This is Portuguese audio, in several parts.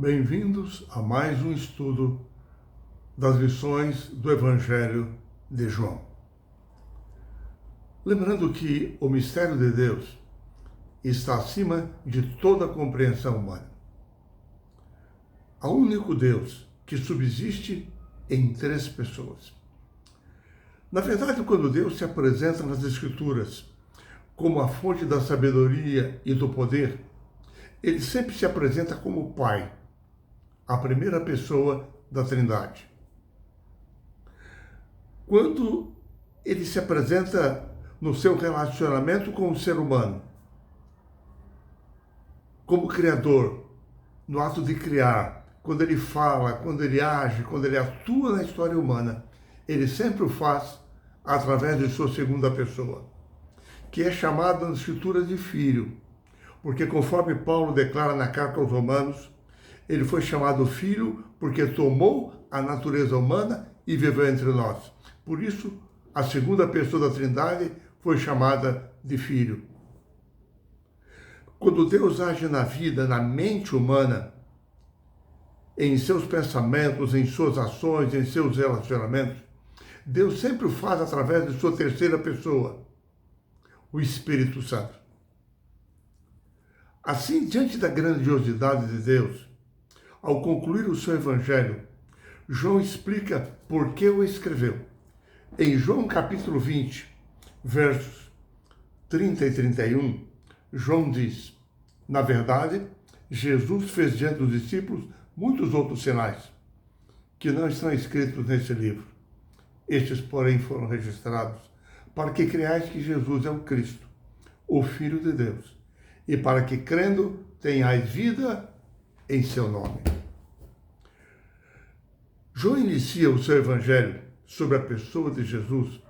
Bem-vindos a mais um estudo das lições do Evangelho de João. Lembrando que o mistério de Deus está acima de toda a compreensão humana. Há um único Deus que subsiste em três pessoas. Na verdade, quando Deus se apresenta nas Escrituras como a fonte da sabedoria e do poder, ele sempre se apresenta como Pai, a primeira pessoa da Trindade. Quando ele se apresenta no seu relacionamento com o ser humano, como Criador, no ato de criar, quando ele fala, quando ele age, quando ele atua na história humana, ele sempre o faz através de sua segunda pessoa, que é chamada nas Escrituras de Filho, porque conforme Paulo declara na carta aos Romanos, ele foi chamado Filho porque tomou a natureza humana e viveu entre nós. Por isso, a segunda pessoa da Trindade foi chamada de Filho. Quando Deus age na vida, na mente humana, em seus pensamentos, em suas ações, em seus relacionamentos, Deus sempre o faz através de sua terceira pessoa, o Espírito Santo. Assim, diante da grandiosidade de Deus, ao concluir o seu Evangelho, João explica por que o escreveu. Em João capítulo 20, versos 30 e 31, João diz: na verdade, Jesus fez diante dos discípulos muitos outros sinais, que não estão escritos nesse livro. Estes, porém, foram registrados para que creiais que Jesus é o Cristo, o Filho de Deus, e para que, crendo, tenhais vida em seu nome. João inicia o seu evangelho sobre a pessoa de Jesus,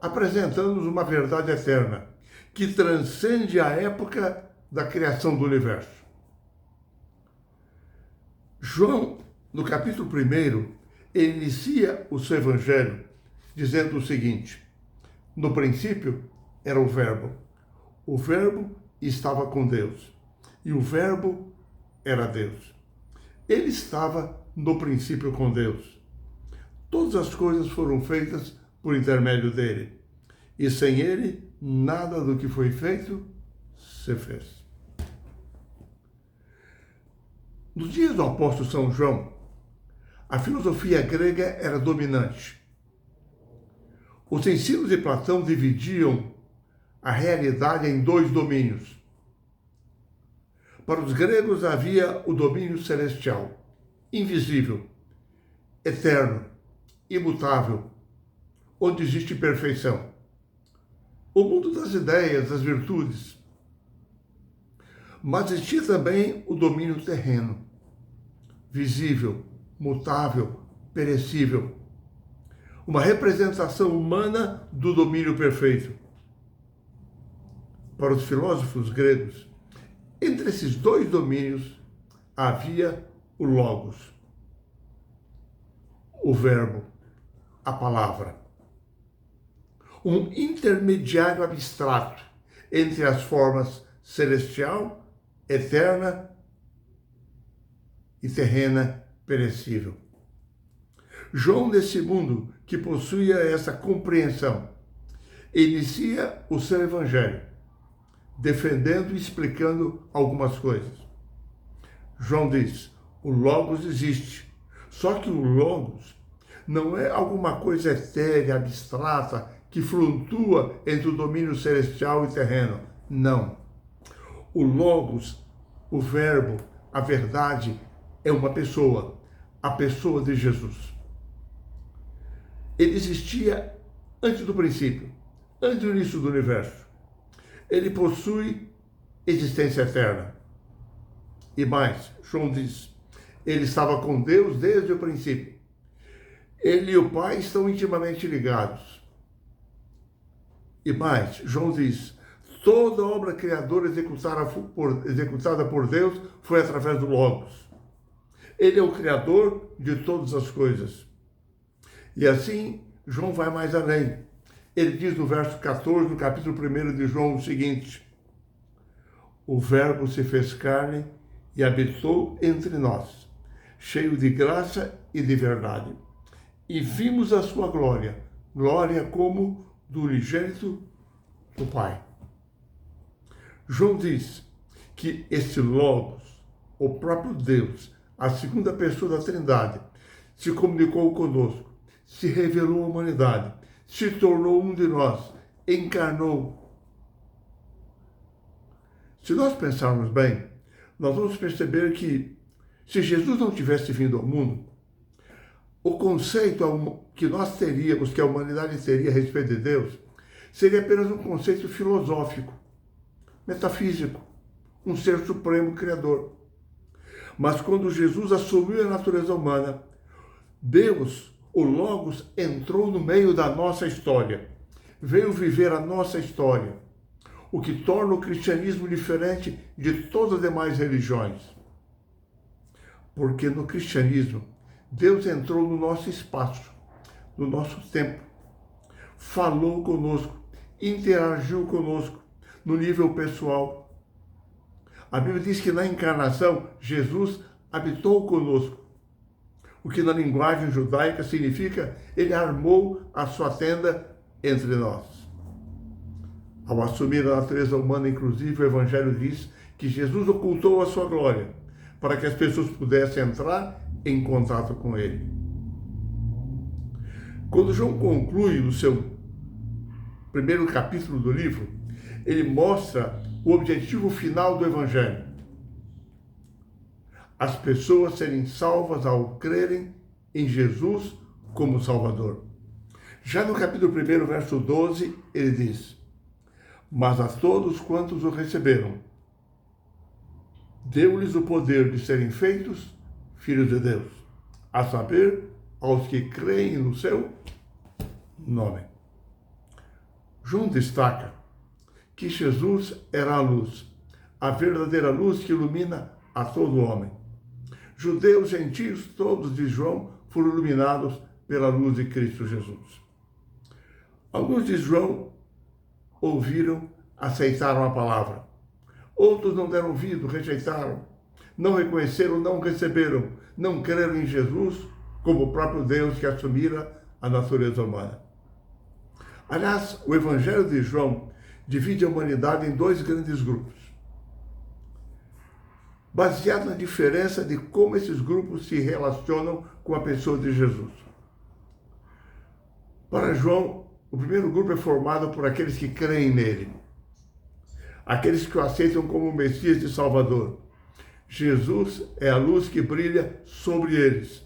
apresentando-nos uma verdade eterna, que transcende a época da criação do universo. João, no capítulo 1, ele inicia o seu evangelho dizendo o seguinte: no princípio era o Verbo estava com Deus, e o Verbo era Deus. Ele estava no princípio com Deus. Todas as coisas foram feitas por intermédio dele, e sem ele, nada do que foi feito se fez. Nos dias do apóstolo São João, a filosofia grega era dominante. Os ensinos de Platão dividiam a realidade em dois domínios. Para os gregos havia o domínio celestial, invisível, eterno, imutável, onde existe perfeição. O mundo das ideias, das virtudes. Mas existia também o domínio terreno, visível, mutável, perecível. Uma representação humana do domínio perfeito. Para os filósofos gregos, entre esses dois domínios havia o Logos, o Verbo, a palavra. Um intermediário abstrato entre as formas celestial, eterna e terrena, perecível. João, nesse mundo que possuía essa compreensão, inicia o seu evangelho, defendendo e explicando algumas coisas. João diz: o Logos existe, só que o Logos não é alguma coisa etérea, abstrata, que flutua entre o domínio celestial e terreno. Não. O Logos, o Verbo, a verdade, é uma pessoa, a pessoa de Jesus. Ele existia antes do princípio, antes do início do universo. Ele possui existência eterna. E mais, João diz, ele estava com Deus desde o princípio. Ele e o Pai estão intimamente ligados. E mais, João diz, toda obra criadora executada por Deus foi através do Logos. Ele é o Criador de todas as coisas. E assim, João vai mais além. Ele diz no verso 14, no capítulo 1 de João, o seguinte: o Verbo se fez carne e habitou entre nós, cheio de graça e de verdade. E vimos a sua glória, glória como do unigênito do Pai. João diz que esse Logos, o próprio Deus, a segunda pessoa da Trindade, se comunicou conosco, se revelou à humanidade, se tornou um de nós, encarnou. Se nós pensarmos bem, nós vamos perceber que, se Jesus não tivesse vindo ao mundo, o conceito que nós teríamos, que a humanidade teria a respeito de Deus, seria apenas um conceito filosófico, metafísico, um ser supremo criador. Mas quando Jesus assumiu a natureza humana, Deus, o Logos, entrou no meio da nossa história, veio viver a nossa história, o que torna o cristianismo diferente de todas as demais religiões. Porque no cristianismo, Deus entrou no nosso espaço, no nosso tempo, falou conosco, interagiu conosco no nível pessoal. A Bíblia diz que na encarnação, Jesus habitou conosco, o que na linguagem judaica significa ele armou a sua tenda entre nós. Ao assumir a natureza humana, inclusive, o Evangelho diz que Jesus ocultou a sua glória para que as pessoas pudessem entrar em contato com ele. Quando João conclui o seu primeiro capítulo do livro, ele mostra o objetivo final do Evangelho: as pessoas serem salvas ao crerem em Jesus como Salvador. Já no capítulo 1, verso 12, ele diz: mas a todos quantos o receberam, deu-lhes o poder de serem feitos filhos de Deus, a saber, aos que creem no seu nome. João destaca que Jesus era a luz, a verdadeira luz que ilumina a todo homem. Judeus, gentios, todos, diz João, foram iluminados pela luz de Cristo Jesus. Alguns de João ouviram, aceitaram a palavra. Outros não deram ouvido, rejeitaram, não reconheceram, não receberam, não creram em Jesus como o próprio Deus que assumira a natureza humana. Aliás, o Evangelho de João divide a humanidade em dois grandes grupos, baseado na diferença de como esses grupos se relacionam com a pessoa de Jesus. Para João, o primeiro grupo é formado por aqueles que creem nele, aqueles que o aceitam como o Messias e Salvador. Jesus é a luz que brilha sobre eles.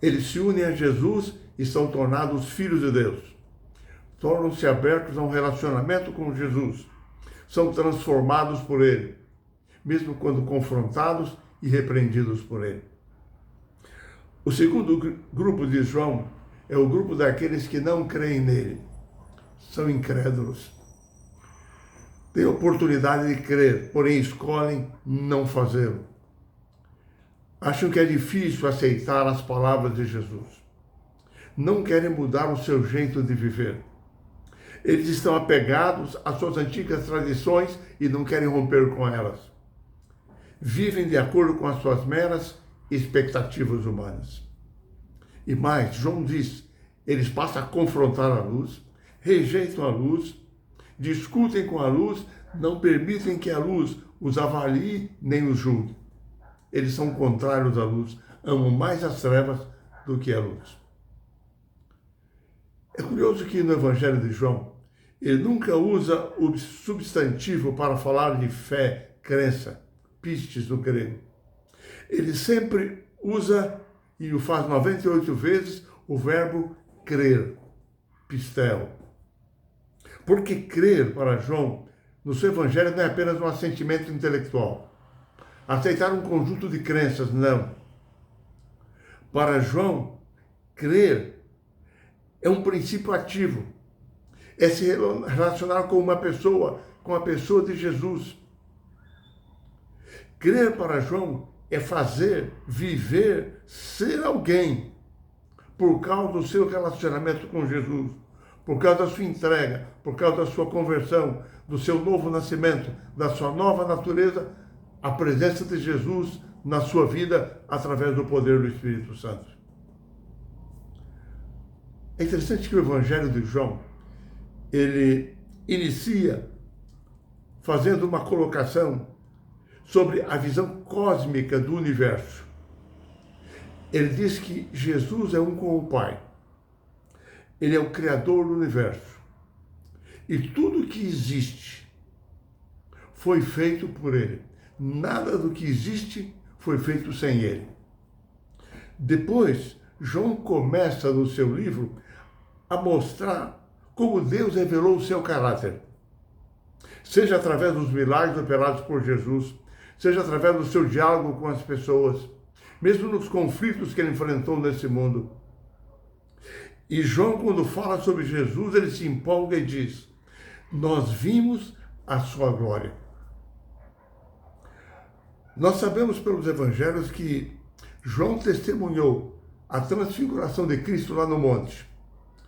Eles se unem a Jesus e são tornados filhos de Deus. Tornam-se abertos a um relacionamento com Jesus. São transformados por ele, mesmo quando confrontados e repreendidos por ele. O segundo grupo de João é o grupo daqueles que não creem nele. São incrédulos. Têm oportunidade de crer, porém escolhem não fazê-lo. Acham que é difícil aceitar as palavras de Jesus. Não querem mudar o seu jeito de viver. Eles estão apegados às suas antigas tradições e não querem romper com elas. Vivem de acordo com as suas meras expectativas humanas. E mais, João diz, eles passam a confrontar a luz, rejeitam a luz, discutem com a luz, não permitem que a luz os avalie nem os julgue. Eles são contrários à luz, amam mais as trevas do que a luz. É curioso que no Evangelho de João, ele nunca usa o substantivo para falar de fé, crença, pistes no grego. Ele sempre usa, e o faz 98 vezes, o verbo crer, pistel. Porque crer, para João, no seu Evangelho não é apenas um assentimento intelectual. Aceitar um conjunto de crenças, não. Para João, crer é um princípio ativo. É se relacionar com uma pessoa, com a pessoa de Jesus. Crer para João é fazer, viver, ser alguém por causa do seu relacionamento com Jesus, por causa da sua entrega, por causa da sua conversão, do seu novo nascimento, da sua nova natureza, a presença de Jesus na sua vida através do poder do Espírito Santo. É interessante que o Evangelho de João, ele inicia fazendo uma colocação sobre a visão cósmica do universo. Ele diz que Jesus é um com o Pai. Ele é o Criador do universo. E tudo que existe foi feito por Ele. Nada do que existe foi feito sem Ele. Depois, João começa no seu livro a mostrar como Deus revelou o seu caráter. Seja através dos milagres operados por Jesus, seja através do seu diálogo com as pessoas, mesmo nos conflitos que ele enfrentou nesse mundo. E João, quando fala sobre Jesus, ele se empolga e diz: nós vimos a sua glória. Nós sabemos pelos evangelhos que João testemunhou a transfiguração de Cristo lá no monte,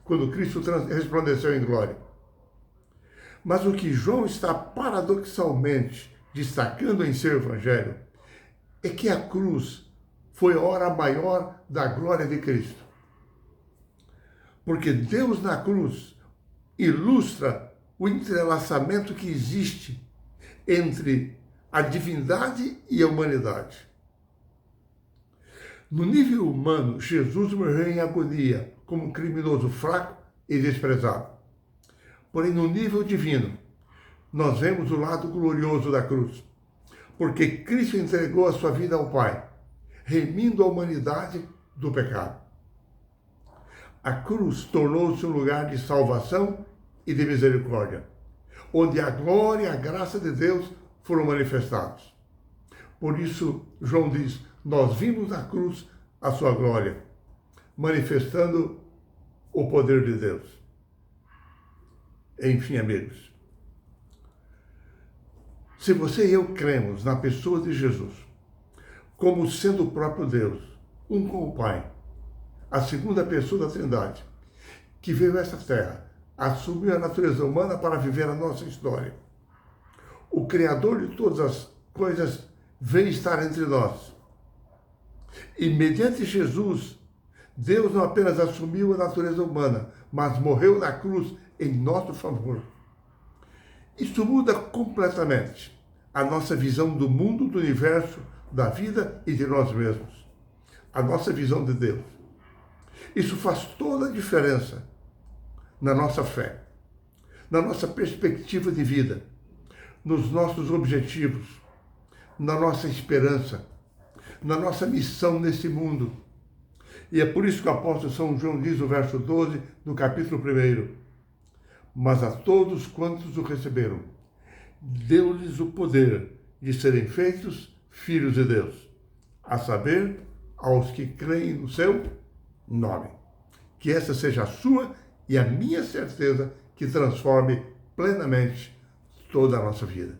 quando Cristo resplandeceu em glória. Mas o que João está paradoxalmente destacando em seu evangelho é que a cruz foi a hora maior da glória de Cristo. Porque Deus na cruz ilustra o entrelaçamento que existe entre a divindade e a humanidade. No nível humano, Jesus morreu em agonia, como um criminoso fraco e desprezado. Porém, no nível divino, nós vemos o lado glorioso da cruz, porque Cristo entregou a sua vida ao Pai, remindo a humanidade do pecado. A cruz tornou-se um lugar de salvação e de misericórdia, onde a glória e a graça de Deus foram manifestados. Por isso, João diz: nós vimos na cruz a sua glória, manifestando o poder de Deus. Enfim, amigos, se você e eu cremos na pessoa de Jesus como sendo o próprio Deus, um com o Pai, a segunda pessoa da Trindade, que veio a essa terra, assumiu a natureza humana para viver a nossa história, o Criador de todas as coisas veio estar entre nós. E mediante Jesus, Deus não apenas assumiu a natureza humana, mas morreu na cruz em nosso favor. Isso muda completamente a nossa visão do mundo, do universo, da vida e de nós mesmos. A nossa visão de Deus. Isso faz toda a diferença na nossa fé, na nossa perspectiva de vida, nos nossos objetivos, na nossa esperança, na nossa missão nesse mundo. E é por isso que o apóstolo São João diz no verso 12 do capítulo 1: mas a todos quantos o receberam, deu-lhes o poder de serem feitos filhos de Deus, a saber, aos que creem no seu nome. Que essa seja a sua e a minha certeza que transforme plenamente toda a nossa vida.